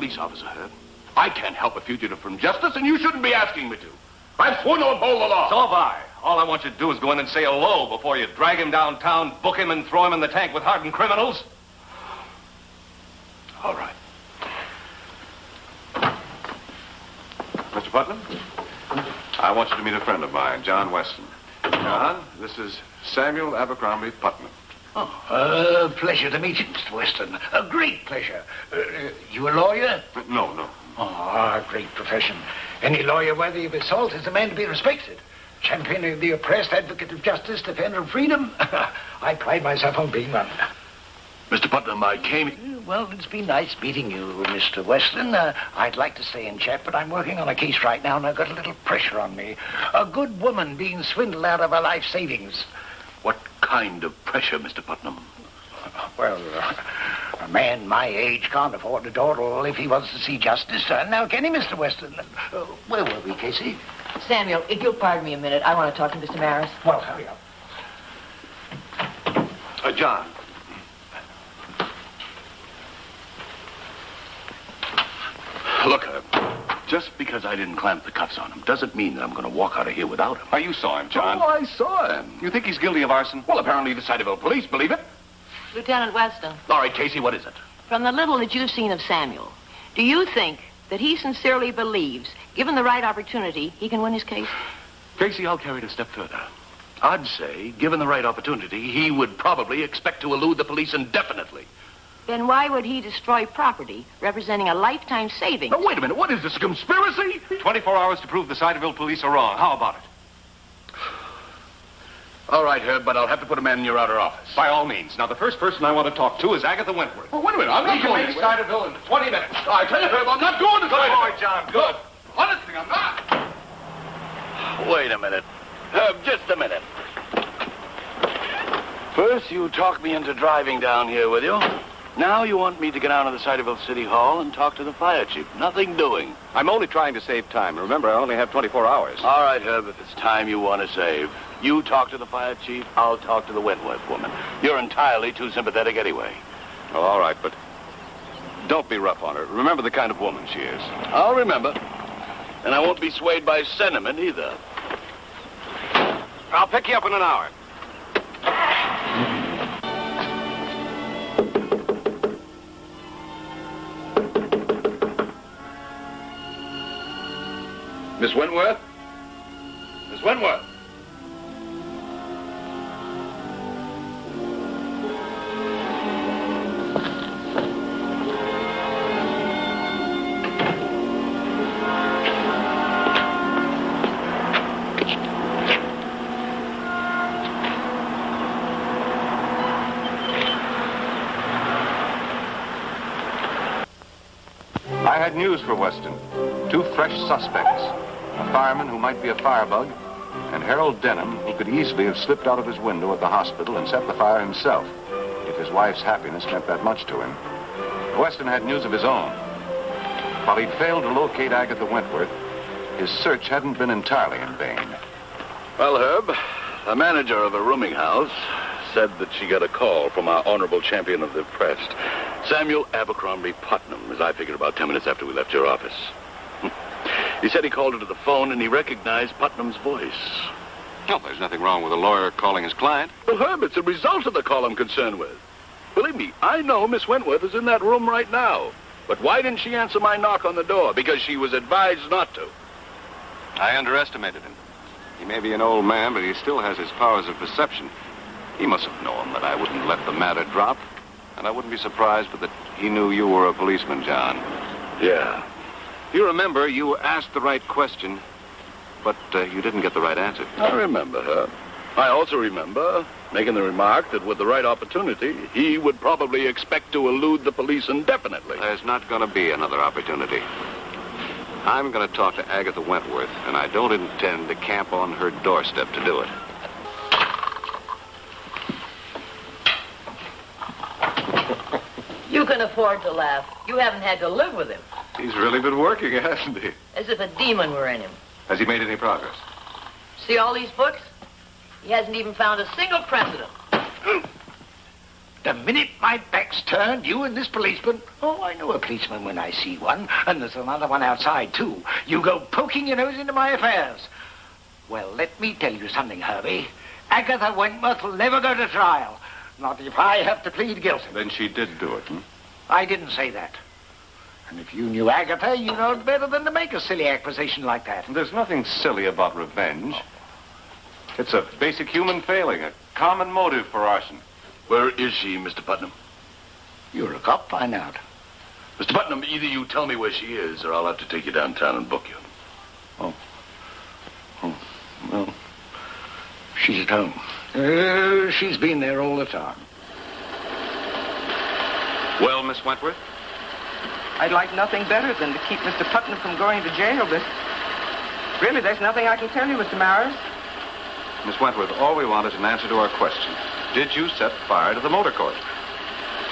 police officer, Herb. I can't help a fugitive from justice, and you shouldn't be asking me to. I've sworn to uphold the law. So have I. All I want you to do is go in and say hello before you drag him downtown, book him, and throw him in the tank with hardened criminals. All right. Mr. Putnam, I want you to meet a friend of mine, John Weston. John, this is Samuel Abercrombie Putnam. Pleasure to meet you, Mr. Weston. A great pleasure. You a lawyer? No. Oh, great profession. Any lawyer worthy of assault is a man to be respected. Champion of the oppressed, advocate of justice, defender of freedom. I pride myself on being one. Mr. Putnam, I came... Well, it's been nice meeting you, Mr. Weston. I'd like to stay and chat, but I'm working on a case right now, and I've got a little pressure on me. A good woman being swindled out of her life savings. What kind of pressure, Mr. Putnam? Well, a man my age can't afford to dawdle if he wants to see justice. Now, can he, Mr. Weston? Where were we, Casey? Samuel, if you'll pardon me a minute, I want to talk to Mr. Maris. Well, hurry up. John. Look, just because I didn't clamp the cuffs on him doesn't mean that I'm going to walk out of here without him. Oh, you saw him, John. Oh, I saw him. You think he's guilty of arson? Well, apparently the Decideville police believe it. Lieutenant Weston, All right, Casey, what is it? from the little that you've seen of Samuel, do you think that he sincerely believes, given the right opportunity, he can win his case? Casey, I'll carry it a step further. I'd say, given the right opportunity, he would probably expect to elude the police indefinitely. Then why would he destroy property representing a lifetime savings? Now, wait a minute. What is this, a conspiracy? 24 hours to prove the Decideville police are wrong. How about it? All right, Herb, but I'll have to put a man in your outer office. By all means. Now, the first person I want to talk to is Agatha Wentworth. Oh, wait a minute. I'm not going to to Decideville in 20 minutes. I tell you, Herb, I'm not going to Good boy, John. Good. Honestly, I'm not. Wait a minute. Herb, just a minute. First, you talked me into driving down here with you. Now you want me to get down to the Decideville City Hall and talk to the fire chief. Nothing doing. I'm only trying to save time. Remember, I only have 24 hours. All right, Herb, if it's time you want to save. You talk to the fire chief, I'll talk to the Wentworth woman. You're entirely too sympathetic anyway. Oh, all right, but don't be rough on her. Remember the kind of woman she is. I'll remember. And I won't be swayed by sentiment either. I'll pick you up in an hour. Miss Wentworth? Miss Wentworth? I had news for Weston. 2 fresh suspects. A fireman who might be a firebug, and Harold Denham, who could easily have slipped out of his window at the hospital and set the fire himself, if his wife's happiness meant that much to him. Weston had news of his own. While he'd failed to locate Agatha Wentworth, his search hadn't been entirely in vain. Well, Herb, the manager of a rooming house said that she got a call from our honorable champion of the oppressed, Samuel Abercrombie Putnam, as I figured about 10 minutes after we left your office. He said he called her to the phone and he recognized Putnam's voice. Well, there's nothing wrong with a lawyer calling his client. Well, Herb, it's a result of the call I'm concerned with. Believe me, I know Miss Wentworth is in that room right now. But why didn't she answer my knock on the door? Because she was advised not to. I underestimated him. He may be an old man, but he still has his powers of perception. He must have known that I wouldn't let the matter drop. And I wouldn't be surprised but that he knew you were a policeman, John. Yeah. You remember, you asked the right question, but you didn't get the right answer. I remember her. I also remember making the remark that with the right opportunity, he would probably expect to elude the police indefinitely. There's not going to be another opportunity. I'm going to talk to Agatha Wentworth, and I don't intend to camp on her doorstep to do it. You can afford to laugh. You haven't had to live with him. He's really been working, hasn't he? As if a demon were in him. Has he made any progress? See all these books? He hasn't even found a single precedent. The minute my my back's turned, you and this policeman. Oh, I know a policeman when I see one, and there's another one outside, too. You go poking your nose into my affairs. Well, let me tell you something, Herbie. Agatha Wentworth will never go to trial. Not if I have to plead guilty. Then she did do it, I didn't say that. And if you knew Agatha, you know better than to make a silly accusation like that. There's nothing silly about revenge. It's a basic human failing, a common motive for arson. Where is she, Mr. Putnam? You're a cop, find out. Mr. Putnam, either you tell me where she is, or I'll have to take you downtown and book you. Well, she's at home. She's been there all the time. Well, Miss Wentworth? I'd like nothing better than to keep Mr. Putnam from going to jail, but really, there's nothing I can tell you, Mr. Maris. Miss Wentworth, all we want is an answer to our question. Did you set fire to the motor court?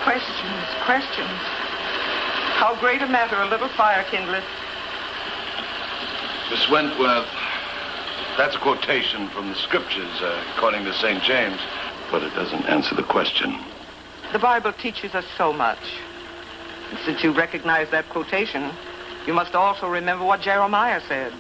Questions, questions. How great a matter a little fire kindleth. Miss Wentworth, that's a quotation from the scriptures, according to St. James, but it doesn't answer the question. The Bible teaches us so much. And since you recognize that quotation, you must also remember what Jeremiah said.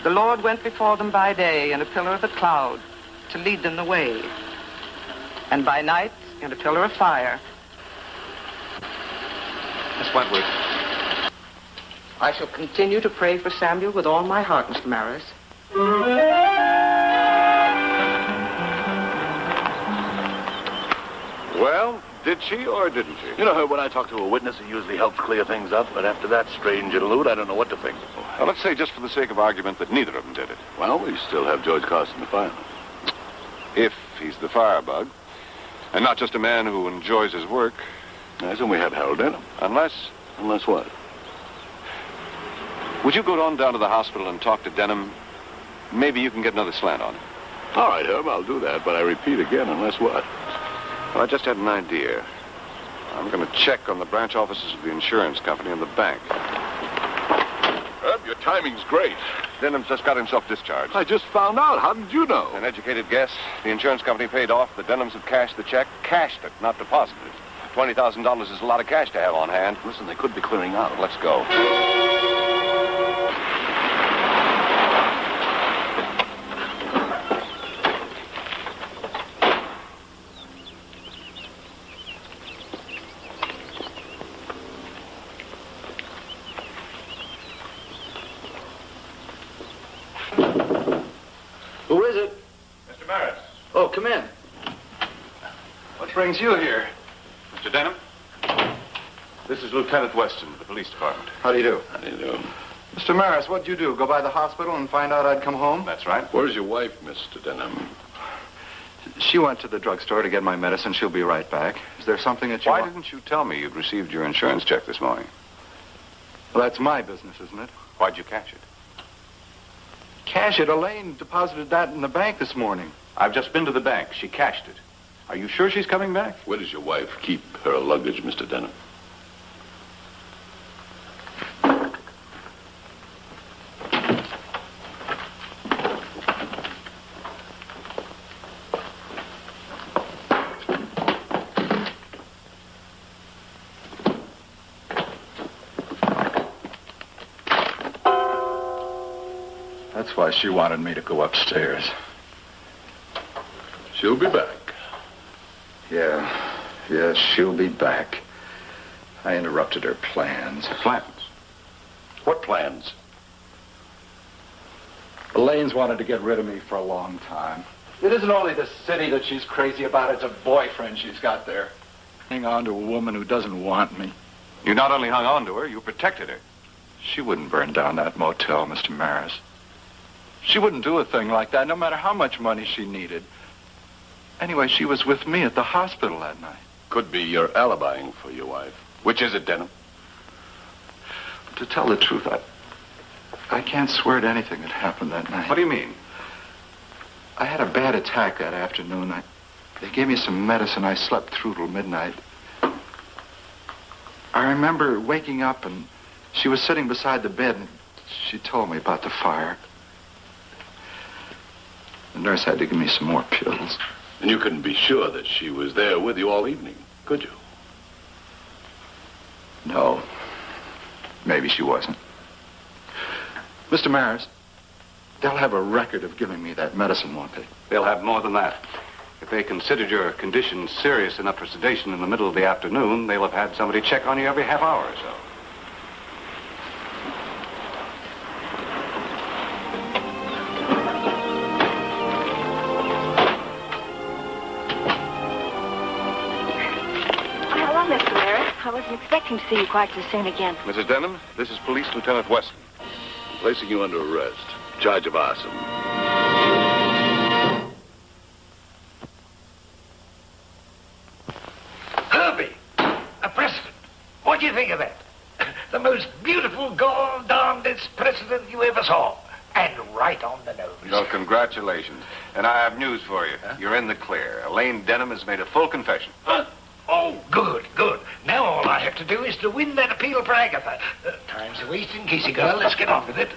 The Lord went before them by day in a pillar of a cloud to lead them the way, and by night in a pillar of fire. Miss Wentworth. I shall continue to pray for Samuel with all my heart, Mr. Maris. Well, did she or didn't she? You know, Herb, when I talk to a witness, it usually helps clear things up, but after that strange interlude, I don't know what to think. Well, let's say, just for the sake of argument, that neither of them did it. Well, we still have George Carson to find. If he's the firebug, and not just a man who enjoys his work. Yes, and we have Harold Denham. Unless... Unless what? Would you go on down to the hospital and talk to Denham? Maybe you can get another slant on him. All right, Herb, I'll do that, but I repeat again, unless what? Well, I just had an idea. I'm going to check on the branch offices of the insurance company and the bank. Herb, your timing's great. Denham's just got himself discharged. I just found out. How did you know? An educated guess. The insurance company paid off. The Denhams have cashed the check. Cashed it, not deposited it. $20,000 is a lot of cash to have on hand. Listen, they could be clearing out. Let's go. Who is it? Mr. Maris. Oh, come in. What brings you here? Mr. Denham. This is Lieutenant Weston of the police department. How do you do? How do you do? Mr. Maris, what'd you do? Go by the hospital and find out I'd come home? That's right. Where's your wife, Mr. Denham? She went to the drugstore to get my medicine. She'll be right back. Is there something that you Why want? didn't you tell me you'd received your insurance check this morning? Well, that's my business, isn't it? Why'd you cash it? Cash it. Elaine deposited that in the bank this morning. I've just been to the bank. She cashed it. Are you sure she's coming back? Where does your wife keep her luggage, Mr. Denham? That's why she wanted me to go upstairs. She'll be back. Yeah, she'll be back. I interrupted her plans. Plans? What plans? Elaine's wanted to get rid of me for a long time. It isn't only the city that she's crazy about, it's a boyfriend she's got there. Hang on to a woman who doesn't want me. You not only hung on to her, you protected her. She wouldn't burn down that motel, Mr. Maris. She wouldn't do a thing like that, no matter how much money she needed. Anyway, she was with me at the hospital that night. Could be you're alibying for your wife. Which is it, Denham? To tell the truth, I can't swear to anything that happened that night. What do you mean? I had a bad attack that afternoon. They gave me some medicine. I slept through till midnight. I remember waking up and she was sitting beside the bed and she told me about the fire. The nurse had to give me some more pills. And you couldn't be sure that she was there with you all evening, could you? No. Maybe she wasn't. Mr. Maris, they'll have a record of giving me that medicine, won't they? They'll have more than that. If they considered your condition serious enough for sedation in the middle of the afternoon, they'll have had somebody check on you every half hour or so. Hello, Mr. Merritt. I wasn't expecting to see you quite so soon again. Mrs. Denham, this is Police Lieutenant Weston. I'm placing you under arrest. Charge of arson. Herbie, a precedent. What do you think of that? The most beautiful, gall-darndest precedent you ever saw. And right on the nose. Well, congratulations. And I have news for you. Huh? You're in the clear. Elaine Denham has made a full confession. Huh? Oh, good, good. Now all I have to do is to win that appeal for Agatha. Time's a wasting, Casey girl. Let's get on with it.